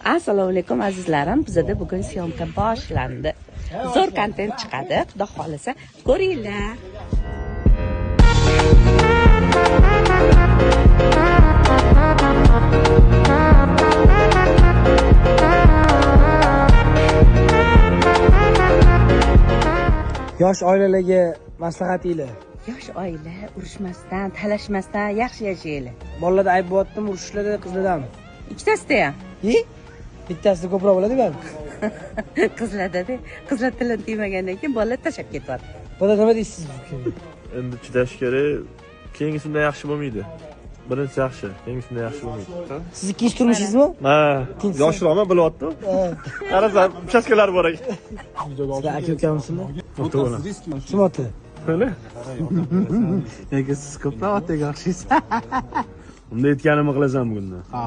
Assalomu alaykum azizlarim. Bizda bugun syomka boshlandi. Zo'r kontent chiqadi. Xudo xolisa ko'ringlar. Yosh oilalarga maslahatinglar. Yosh oila urushmasdan, talashmasdan yaxshi yashaylik. Bolalarda ayb bo'lyaptimi, urushishlarda qizlardami? Ikkitasida ham. Bittasida ko'proq bo'ladi-ku. Qizlarda-da, qizlar tilini tiymagandan keyin bolalar tashab ketyapti. Bola nima deysiz? Endi chidash kerak. Keyingisida yaxshi bo'lmaydi. Birinchi yaxshi, keyingisida yaxshi bo'lmaydi. Siz ikkinchi turmushingizmi? Ha, yoshroqman bilyapti. Qarasam, uchastkalar bor ekan. Sizlar aka-ukamsizmi? O'to'g'ri. Kim oti? Qani? Nega siz ko'proq otga yaxshisiz? Unda aytganimni qilasan bugundan. Ha.